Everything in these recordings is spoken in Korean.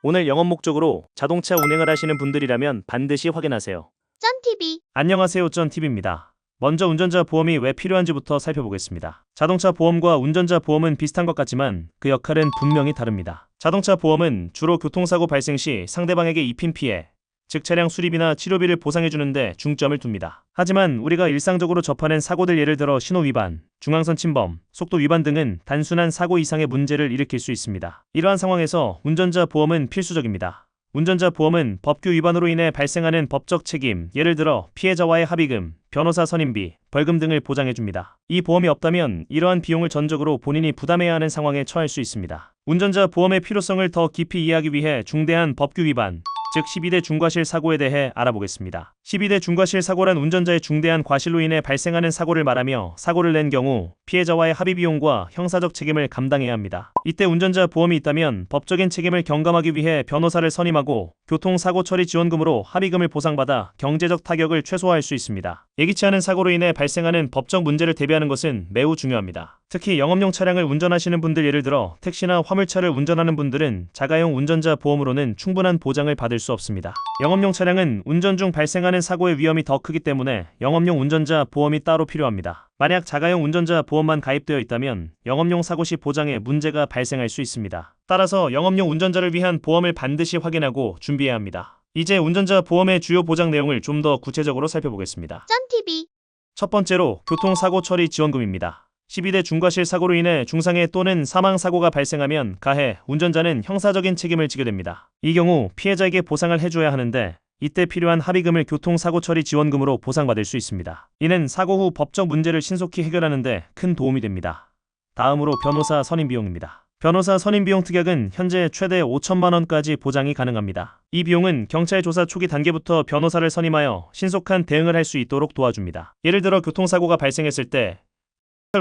오늘 영업 목적으로 자동차 운행을 하시는 분들이라면 반드시 확인하세요. 쩐TV. 안녕하세요, 쩐TV입니다. 먼저 운전자 보험이 왜 필요한지부터 살펴보겠습니다. 자동차 보험과 운전자 보험은 비슷한 것 같지만 그 역할은 분명히 다릅니다. 자동차 보험은 주로 교통사고 발생 시 상대방에게 입힌 피해, 즉 차량 수리비나 치료비를 보상해주는데 중점을 둡니다. 하지만 우리가 일상적으로 접하는 사고들, 예를 들어 신호 위반, 중앙선 침범, 속도 위반 등은 단순한 사고 이상의 문제를 일으킬 수 있습니다. 이러한 상황에서 운전자 보험은 필수적입니다. 운전자 보험은 법규 위반으로 인해 발생하는 법적 책임, 예를 들어 피해자와의 합의금, 변호사 선임비, 벌금 등을 보장해줍니다. 이 보험이 없다면 이러한 비용을 전적으로 본인이 부담해야 하는 상황에 처할 수 있습니다. 운전자 보험의 필요성을 더 깊이 이해하기 위해 중대한 법규 위반, 즉 12대 중과실 사고에 대해 알아보겠습니다. 12대 중과실 사고란 운전자의 중대한 과실로 인해 발생하는 사고를 말하며, 사고를 낸 경우 피해자와의 합의 비용과 형사적 책임을 감당해야 합니다. 이때 운전자 보험이 있다면 법적인 책임을 경감하기 위해 변호사를 선임하고 교통사고 처리 지원금으로 합의금을 보상받아 경제적 타격을 최소화할 수 있습니다. 예기치 않은 사고로 인해 발생하는 법적 문제를 대비하는 것은 매우 중요합니다. 특히 영업용 차량을 운전하시는 분들, 예를 들어 택시나 화물차를 운전하는 분들은 자가용 운전자 보험으로는 충분한 보장을 받을 수 없습니다. 영업용 차량은 운전 중 발생하는 사고의 위험이 더 크기 때문에 영업용 운전자 보험이 따로 필요합니다. 만약 자가용 운전자 보험만 가입되어 있다면 영업용 사고 시 보장에 문제가 발생할 수 있습니다. 따라서 영업용 운전자를 위한 보험을 반드시 확인하고 준비해야 합니다. 이제 운전자 보험의 주요 보장 내용을 좀 더 구체적으로 살펴보겠습니다. 쩐TV. 첫 번째로 교통사고 처리 지원금입니다. 12대 중과실 사고로 인해 중상해 또는 사망사고가 발생하면 가해, 운전자는 형사적인 책임을 지게 됩니다. 이 경우 피해자에게 보상을 해줘야 하는데 이때 필요한 합의금을 교통사고 처리 지원금으로 보상받을 수 있습니다. 이는 사고 후 법적 문제를 신속히 해결하는 데 큰 도움이 됩니다. 다음으로 변호사 선임 비용입니다. 변호사 선임 비용 특약은 현재 최대 5천만 원까지 보장이 가능합니다. 이 비용은 경찰 조사 초기 단계부터 변호사를 선임하여 신속한 대응을 할 수 있도록 도와줍니다. 예를 들어 교통사고가 발생했을 때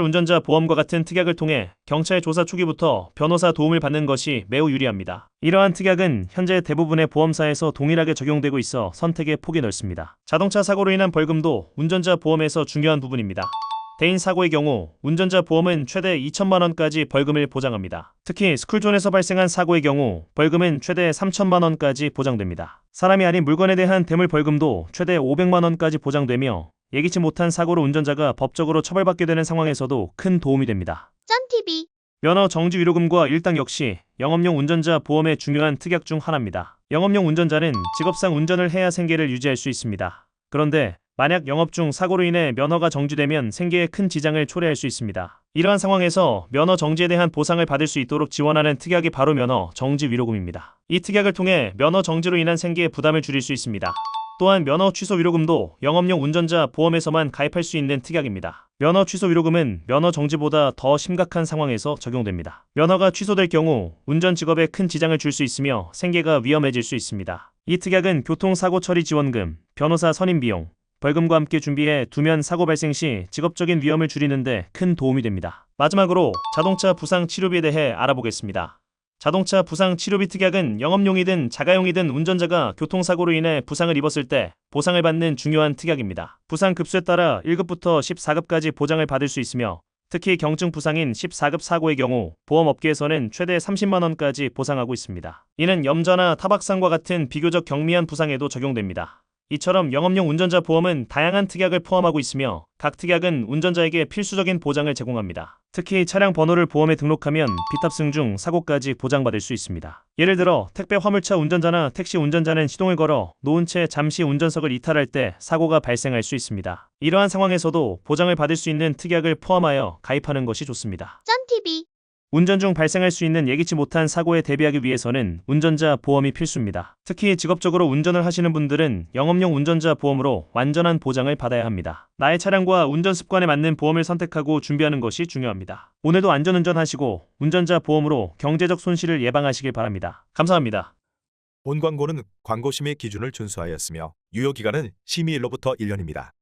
운전자 보험과 같은 특약을 통해 경찰 조사 초기부터 변호사 도움을 받는 것이 매우 유리합니다. 이러한 특약은 현재 대부분의 보험사에서 동일하게 적용되고 있어 선택의 폭이 넓습니다. 자동차 사고로 인한 벌금도 운전자 보험에서 중요한 부분입니다. 대인 사고의 경우 운전자 보험은 최대 2천만 원까지 벌금을 보장합니다. 특히 스쿨존에서 발생한 사고의 경우 벌금은 최대 3천만 원까지 보장됩니다. 사람이 아닌 물건에 대한 대물 벌금도 최대 500만 원까지 보장되며 예기치 못한 사고로 운전자가 법적으로 처벌받게 되는 상황에서도 큰 도움이 됩니다. 쩐TV. 면허 정지 위로금과 일당 역시 영업용 운전자 보험의 중요한 특약 중 하나입니다. 영업용 운전자는 직업상 운전을 해야 생계를 유지할 수 있습니다. 그런데 만약 영업 중 사고로 인해 면허가 정지되면 생계에 큰 지장을 초래할 수 있습니다. 이러한 상황에서 면허 정지에 대한 보상을 받을 수 있도록 지원하는 특약이 바로 면허 정지 위로금입니다. 이 특약을 통해 면허 정지로 인한 생계의 부담을 줄일 수 있습니다. 또한 면허 취소 위로금도 영업용 운전자 보험에서만 가입할 수 있는 특약입니다. 면허 취소 위로금은 면허 정지보다 더 심각한 상황에서 적용됩니다. 면허가 취소될 경우 운전 직업에 큰 지장을 줄 수 있으며 생계가 위험해질 수 있습니다. 이 특약은 교통사고 처리 지원금, 변호사 선임 비용, 벌금과 함께 준비해 두면 사고 발생 시 직업적인 위험을 줄이는 데 큰 도움이 됩니다. 마지막으로 자동차 부상 치료비에 대해 알아보겠습니다. 자동차 부상 치료비 특약은 영업용이든 자가용이든 운전자가 교통사고로 인해 부상을 입었을 때 보상을 받는 중요한 특약입니다. 부상 급수에 따라 1급부터 14급까지 보장을 받을 수 있으며 특히 경증 부상인 14급 사고의 경우 보험업계에서는 최대 30만 원까지 보상하고 있습니다. 이는 염좌나 타박상과 같은 비교적 경미한 부상에도 적용됩니다. 이처럼 영업용 운전자 보험은 다양한 특약을 포함하고 있으며 각 특약은 운전자에게 필수적인 보장을 제공합니다. 특히 차량 번호를 보험에 등록하면 비탑승 중 사고까지 보장받을 수 있습니다. 예를 들어 택배 화물차 운전자나 택시 운전자는 시동을 걸어 놓은 채 잠시 운전석을 이탈할 때 사고가 발생할 수 있습니다. 이러한 상황에서도 보장을 받을 수 있는 특약을 포함하여 가입하는 것이 좋습니다. 쩐TV. 운전 중 발생할 수 있는 예기치 못한 사고에 대비하기 위해서는 운전자 보험이 필수입니다. 특히 직업적으로 운전을 하시는 분들은 영업용 운전자 보험으로 완전한 보장을 받아야 합니다. 나의 차량과 운전 습관에 맞는 보험을 선택하고 준비하는 것이 중요합니다. 오늘도 안전운전 하시고 운전자 보험으로 경제적 손실을 예방하시길 바랍니다. 감사합니다. 본 광고는 광고심의 기준을 준수하였으며 유효기간은 심의일로부터 1년입니다.